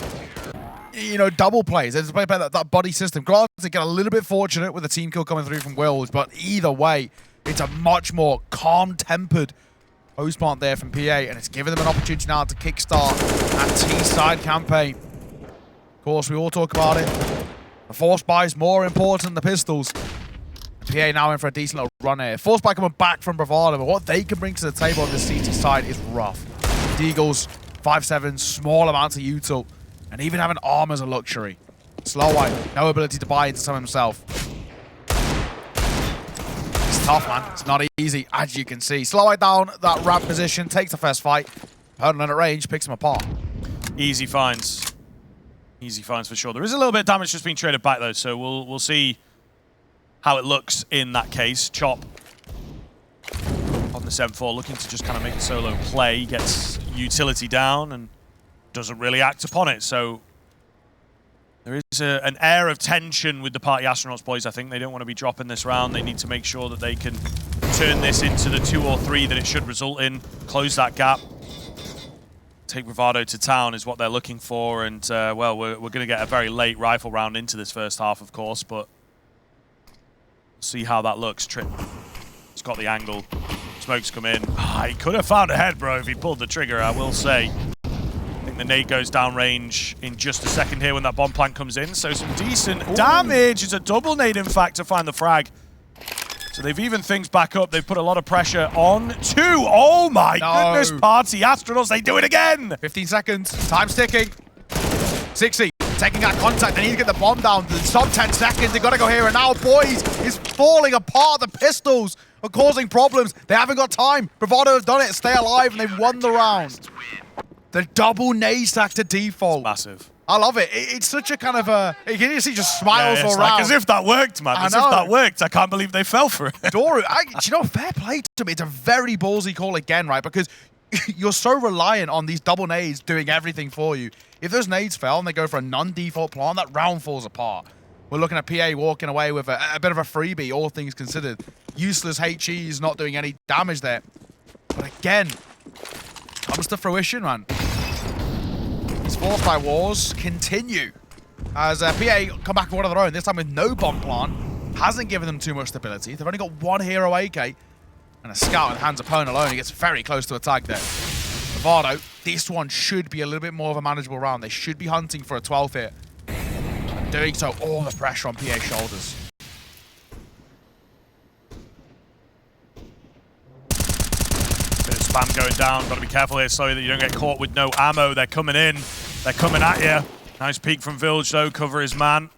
you know, double plays. They just play that body system. Granted, they get a little bit fortunate with the team kill coming through from Wilj, but either way, it's a much more calm-tempered post plant there from PA, and it's given them an opportunity now to kickstart that T-side campaign. Of course, we all talk about it. The force buy is more important than the pistols. PA now in for a decent little run here. Force buy coming back from Bravado, but what they can bring to the table on this CT side is rough. Deagles, 5.7, small amounts of util, and even having armor is a luxury. SloWye, no ability to buy into some himself. It's tough, man. It's not easy, as you can see. SloWye down that ramp position, takes the first fight. Hurdling at range, picks him apart. Easy finds. Easy finds for sure. There is a little bit of damage just being traded back, though, so we'll see how it looks in that case. Chop on the 7-4, looking to just kind of make a solo play, gets utility down and doesn't really act upon it. So there is an air of tension with the Party Astronauts boys, I think. They don't want to be dropping this round. They need to make sure that they can turn this into the 2 or 3 that it should result in, close that gap. Take Bravado to town is what they're looking for, and well, we're going to get a very late rifle round into this first half, of course, but see how that looks. Triton, he's got the angle. Smokes come in. He could have found a head, bro, if he pulled the trigger, I will say. I think the nade goes down range in just a second here when that bomb plant comes in, so some decent damage. It's a double nade, in fact, to find the frag. So they've evened things back up. They've put a lot of pressure on 2. Oh my goodness, Party Astronauts, they do it again! 15 seconds, time's ticking. 60. Taking that contact, they need to get the bomb down. Sub 10 seconds, they've got to go here and now. Boys, it's falling apart. The pistols are causing problems. They haven't got time. Bravado have done it, stay alive, and they've won the round. The double nade stack to default. It's massive. I love it. It's such a kind of a... You can see just smiles all it's around. like as if that worked, man. As if that worked. I can't believe they fell for it. Doru, you know, fair play to me. It's a very ballsy call again, right? Because you're so reliant on these double nades doing everything for you. If those nades fail and they go for a non-default plant, that round falls apart. We're looking at PA walking away with a bit of a freebie, all things considered. Useless HEs not doing any damage there. But again, comes to fruition, man. These force by wars continue as PA come back with one of their own, this time with no bomb plant. Hasn't given them too much stability. They've only got one hero AK and a scout in hands opponent alone. He gets very close to attack there. Bravado, this one should be a little bit more of a manageable round. They should be hunting for a 12th hit. And doing so, all the pressure on PA's shoulders. Bit of spam going down. Got to be careful here, SloWye, that you don't get caught with no ammo. They're coming in. They're coming at you. Nice peek from Wilj, though. Cover his man.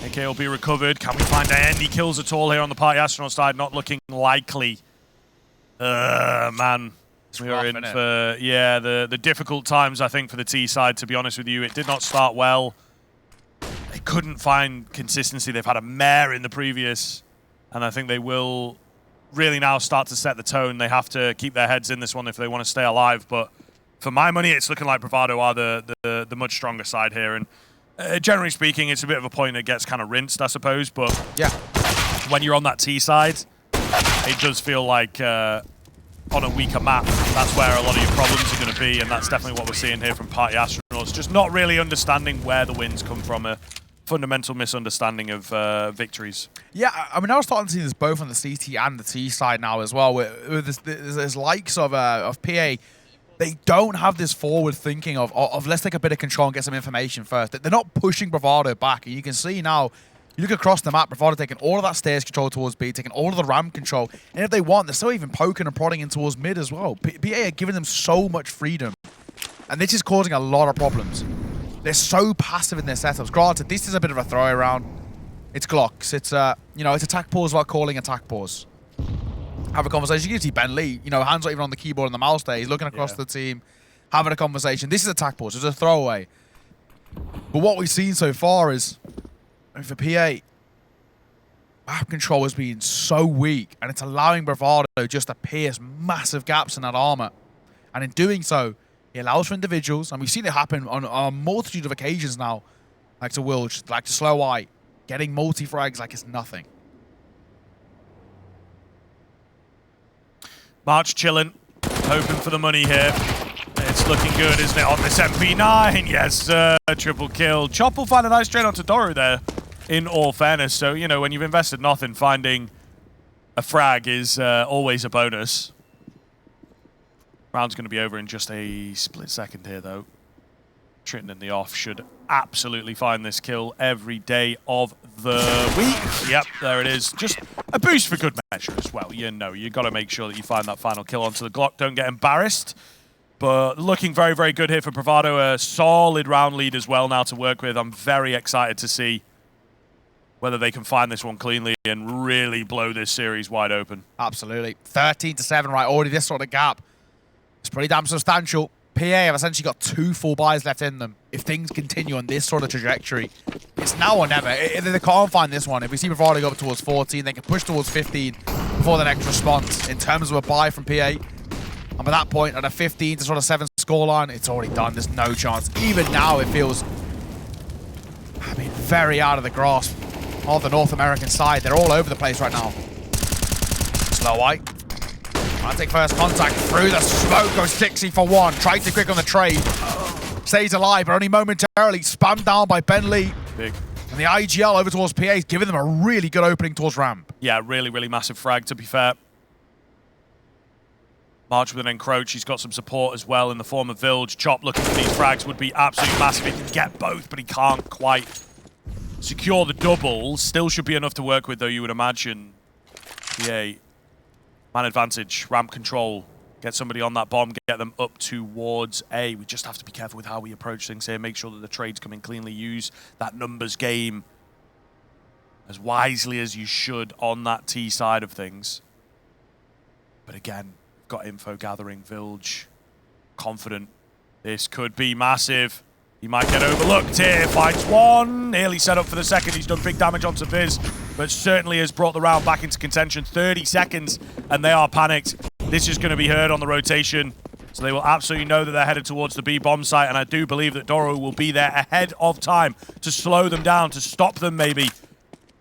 AK will be recovered. Can we find any kills at all here on the Party Astronaut side? Not looking likely. Man. We are in for, yeah, the difficult times, I think, for the T side, to be honest with you. It did not start well. They couldn't find consistency. They've had a mare in the previous, and I think they will really now start to set the tone. They have to keep their heads in this one if they want to stay alive. But for my money, it's looking like Bravado are the much stronger side here. And generally speaking, it's a bit of a point that gets kind of rinsed, I suppose. But yeah, when you're on that T side, it does feel like on a weaker map, that's where a lot of your problems are going to be, and that's definitely what we're seeing here from Party Astronauts. Just not really understanding where the wins come from, a fundamental misunderstanding of victories. Yeah, I mean, I was starting to see this both on the CT and the T side now as well, with this likes of PA. They don't have this forward thinking of let's take a bit of control and get some information first. They're not pushing Bravado back, and you can see now, you look across the map, Bravado taking all of that stairs control towards B, taking all of the ramp control, and if they want, they're still even poking and prodding in towards mid as well. PA are giving them so much freedom, and this is causing a lot of problems. They're so passive in their setups. Granted, this is a bit of a throwaway round. It's Glocks. It's you know, it's attack pause while calling attack pause. Have a conversation. You can see Ben Lee, you know, hands not even on the keyboard and the mouse there. He's looking across the team, having a conversation. This is attack pause. It's a throwaway. But what we've seen so far is, for PA, map control has been so weak, and it's allowing Bravado just to pierce massive gaps in that armor. And in doing so, it allows for individuals, and we've seen it happen on a multitude of occasions now, like to Wilj, like to SloWye, getting multi-frags like it's nothing. March chilling, hoping for the money here. It's looking good, isn't it, on this MP9? Yes, sir. Triple kill. Chop will find a nice trade onto Doru there, in all fairness. So, you know, when you've invested nothing, finding a frag is always a bonus. Round's going to be over in just a split second here, though. Triton in the off should absolutely find this kill every day of the week. Yep, there it is. Just a boost for good measure as well. You know, you've got to make sure that you find that final kill onto the Glock. Don't get embarrassed. But looking very, very good here for Bravado. A solid round lead as well now to work with. I'm very excited to see whether they can find this one cleanly and really blow this series wide open. Absolutely. 13-7, right? Already this sort of gap. It's pretty damn substantial. PA have essentially got 2 full buys left in them. If things continue on this sort of trajectory, it's now or never. If they can't find this one, if we see Bravado go up towards 14, they can push towards 15 before the next response in terms of a buy from PA. And by that point, at a 15 to sort of 7 scoreline, it's already done. There's no chance. Even now, it feels, I mean, very out of the grasp of the North American side. They're all over the place right now. SloWye. Trying to take first contact through the smoke. Goes Dixie for 1. Tried to quick on the trade. Stays alive, but only momentarily. Spammed down by Ben Lee. Big. And the IGL over towards PA, giving them a really good opening towards ramp. Yeah, really, really massive frag, to be fair. March with an encroach. He's got some support as well in the form of Wilj. Chop looking for these frags would be absolutely massive. He can get both, but he can't quite secure the double. Still should be enough to work with, though, you would imagine. Yeah. Man advantage, ramp control. Get somebody on that bomb, get them up towards A. We just have to be careful with how we approach things here. Make sure that the trades come in cleanly. Use that numbers game as wisely as you should on that T side of things. But again, got info gathering. Wilj, confident. This could be massive. He might get overlooked here. Finds one. Nearly set up for the second. He's done big damage onto Viz, but certainly has brought the round back into contention. 30 seconds, and they are panicked. This is going to be heard on the rotation. So they will absolutely know that they're headed towards the B bomb site, and I do believe that Doru will be there ahead of time to slow them down, to stop them maybe,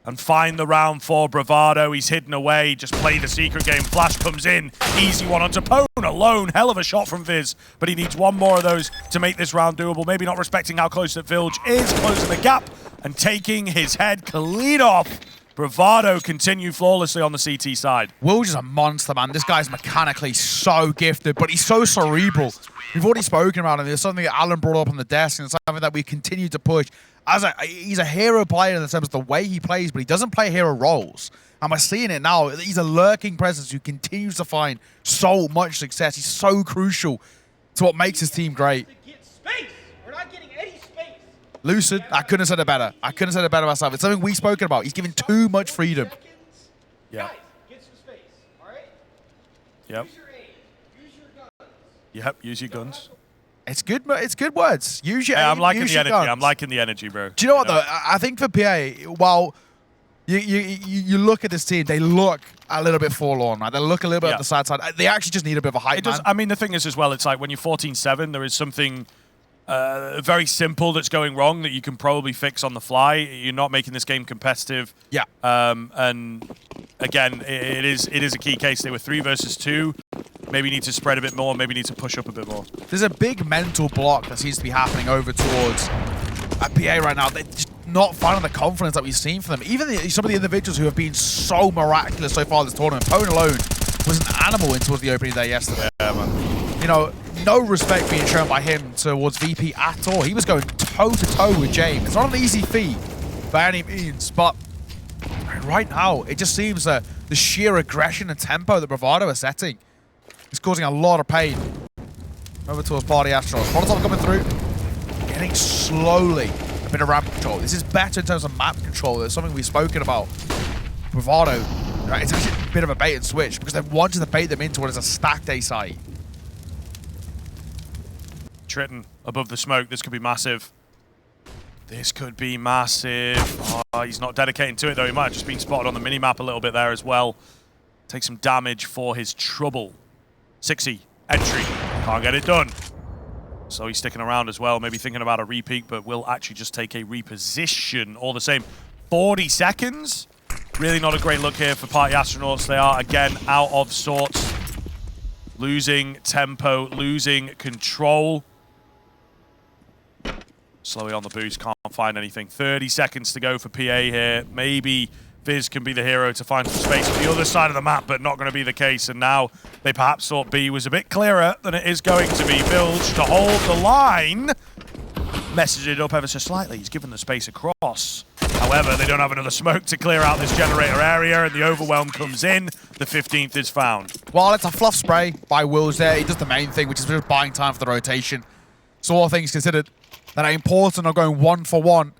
and find the round for Bravado. He's hidden away, just play the secret game. Flash comes in, easy one onto Pone alone. Hell of a shot from Viz, but he needs one more of those to make this round doable. Maybe not respecting how close that Wilj is, closing the gap and taking his head clean off. Bravado continue flawlessly on the CT side. Wilj is a monster, man. This guy's mechanically so gifted, but he's so cerebral. We've already spoken about him. There's something that Alan brought up on the desk, and it's something that we continue to push. He's a hero player in the sense of the way he plays, but he doesn't play hero roles. And we're seeing it now. He's a lurking presence who continues to find so much success. He's so crucial to what makes his team great. We're not getting any space. Lucid, I couldn't have said it better. I couldn't have said it better myself. It's something we've spoken about. He's given too much freedom. Yeah. Guys, get some space, all right? Yep. Use your aim. Use your guns. Yep. Use your guns. It's good. It's good words. Use your. Yeah, I'm aim, liking use the your energy. guns. I'm liking the energy, bro. Do you know what though? I think for PA, while you look at this team, they look a little bit forlorn, right? They look a little bit Yeah. at the side. They actually just need a bit of a hype. It does. Man. I mean, the thing is as well, it's like when you're 14-7, there is something very simple that's going wrong that you can probably fix on the fly. You're not making this game competitive. Yeah. And again, it is a key case. They were 3 versus 2. Maybe need to spread a bit more. Maybe need to push up a bit more. There's a big mental block that seems to be happening over towards PA right now. They're just not finding the confidence that we've seen from them. Even some of the individuals who have been so miraculous so far this tournament. Pone alone was an animal in towards the opening day yesterday. Yeah, man. You know, no respect being shown by him towards VP at all. He was going toe-to-toe with James. It's not an easy feat by any means, but right now, it just seems that the sheer aggression and tempo that Bravado are setting is causing a lot of pain. Over towards Party Astronauts. Molotov coming through. Getting slowly a bit of ramp control. This is better in terms of map control. It's something we've spoken about. Bravado, right, it's actually a bit of a bait and switch because they've wanted to bait them into what is a stacked A site. Triton above the smoke. This could be massive. This could be massive. Oh, he's not dedicating to it, though. He might have just been spotted on the mini-map a little bit there as well. Take some damage for his trouble. 6E. Entry. Can't get it done. So he's sticking around as well. Maybe thinking about a repeat, but will actually just take a reposition all the same. 40 seconds. Really not a great look here for Party Astronauts. They are, again, out of sorts. Losing tempo, losing control. SloWye on the boost, can't find anything. 30 seconds to go for PA here. Maybe Viz can be the hero to find some space on the other side of the map, but not going to be the case. And now they perhaps thought B was a bit clearer than it is going to be. Wilj to hold the line. Messaged it up ever so slightly. He's given the space across. However, they don't have another smoke to clear out this generator area, and the overwhelm comes in. The 15th is found. Well, it's a fluff spray by Wilj there. He does the main thing, which is just buying time for the rotation. So all things considered, that are important are going 1 for 1.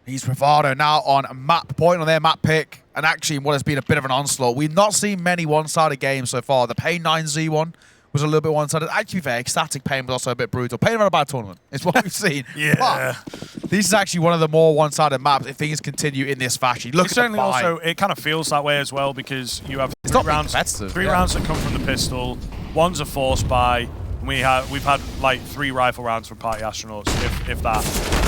He's Bravado now on a map point on their map pick, and actually what has been a bit of an onslaught. We've not seen many one-sided games so far. The Pain 9Z one was a little bit one-sided. Actually, fair, Ecstatic Pain was also a bit brutal. Pain had a bad tournament. It's what we've seen. Yeah. But this is actually one of the more one-sided maps if things continue in this fashion. Look It at the certainly buy. also, it kind of feels that way as well because you have It's three not rounds, competitive, three yeah. rounds that come from the pistol. One's a force buy. We've had like 3 rifle rounds from Party Astronauts, if that,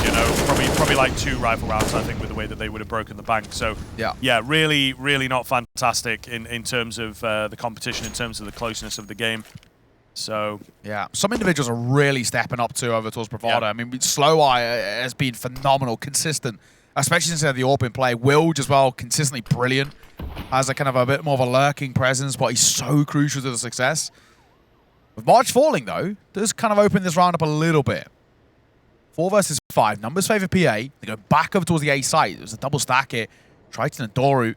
you know, probably like 2 rifle rounds, I think, with the way that they would have broken the bank. So yeah, really, really not fantastic in terms of the competition, in terms of the closeness of the game. So yeah, some individuals are really stepping up to over towards Bravado. Yeah. I mean, SloWye has been phenomenal, consistent, especially since they had the open play. Wilj as well, consistently brilliant. Has a kind of a bit more of a lurking presence, but he's so crucial to the success. With March falling, though, does kind of open this round up a little bit. 4 versus 5. Numbers favor PA. They go back over towards the A site. There's a double stack here. Triton and Doru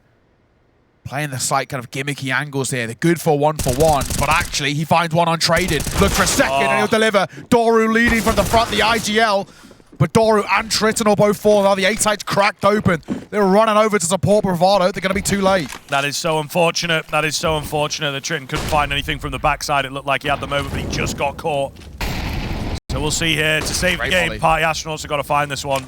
playing the site kind of gimmicky angles here. They're good for 1 for 1, but actually he finds one untraded. Look for a second and he'll deliver. Doru leading from the front, the IGL. But Doru and Triton are both fall. Now the A site's cracked open. They're running over to support Bravado. They're going to be too late. that is so unfortunate. That is so unfortunate that Triton couldn't find anything from the backside. It looked like he had the moment, but he just got caught. So we'll see here. To save the Great game, volley. Party Astronauts have got to find this one.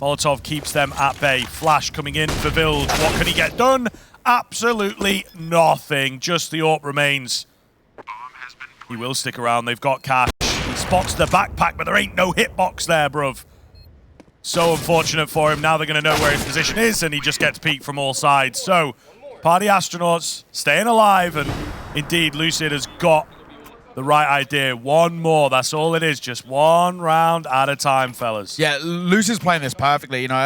Molotov keeps them at bay. Flash coming in for Wilj. What can he get done? Absolutely nothing. Just the AWP remains. He will stick around. They've got cash. He spots the backpack, but there ain't no hitbox there, bruv. So unfortunate for him. Now they're going to know where his position is, and he just gets peeked from all sides. So, Party Astronauts staying alive, and indeed, Lucid has got the right idea. One more. That's all it is. Just one round at a time, fellas. Yeah, Lucid's playing this perfectly. You know,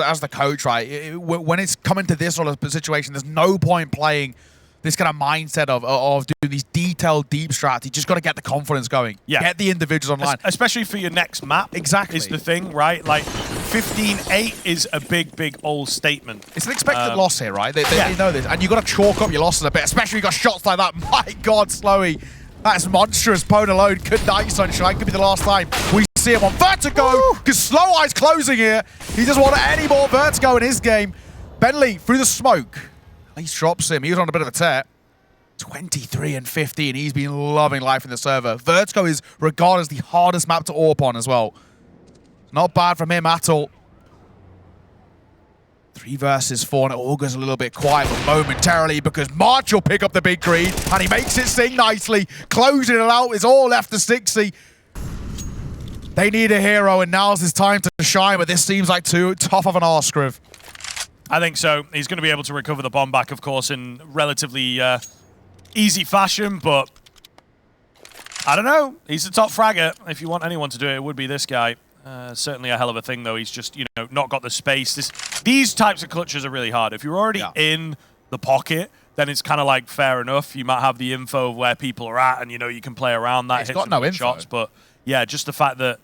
as the coach, right? When it's coming to this sort of situation, there's no point playing this kind of mindset of doing these detailed, deep strats. You just got to get the confidence going. Yeah. Get the individuals online. Especially for your next map. Exactly. Is the thing, right? Like, 15-8 is a big, big old statement. It's an expected loss here, right? They Yeah. know this. And you got to chalk up your losses a bit, especially you got shots like that. My God, SloWye. That's monstrous. Pwn alone. Good night, Sunshine. Could be the last time we see him on Vertigo, because SloWye's closing here. He doesn't want any more Vertigo in his game. Bentley through the smoke. He drops him. He was on a bit of a tear. 23 and 15. He's been loving life in the server. Vertigo is regarded as the hardest map to AWP on as well. Not bad from him at all. 3 versus 4, and it all goes a little bit quiet momentarily because March will pick up the big green, and he makes it sing nicely. Closing it out is all left to 60. They need a hero, and now's his time to shine, but this seems like too tough of an ask, Griv. I think so. He's going to be able to recover the bomb back, of course, in relatively easy fashion, but I don't know. He's the top fragger. If you want anyone to do it, it would be this guy. Certainly a hell of a thing, though. He's just, you know, not got the space. These types of clutches are really hard. If you're already in the pocket, then it's kind of like fair enough. You might have the info of where people are at, and, you know, you can play around that, He's hit got some no good info. shots. But, yeah, just the fact that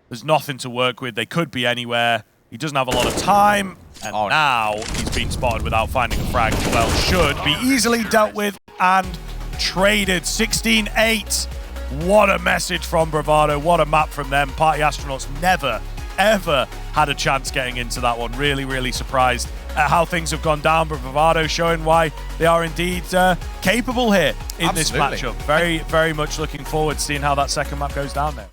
there's nothing to work with. They could be anywhere. He doesn't have a lot of time, and now he's been spotted without finding a frag. Well, should be easily dealt with and traded. 16-8. What a message from Bravado. What a map from them. Party Astronauts never, ever had a chance getting into that one. Really, really surprised at how things have gone down. But Bravado showing why they are indeed capable here in this matchup. Very, very much looking forward to seeing how that second map goes down there.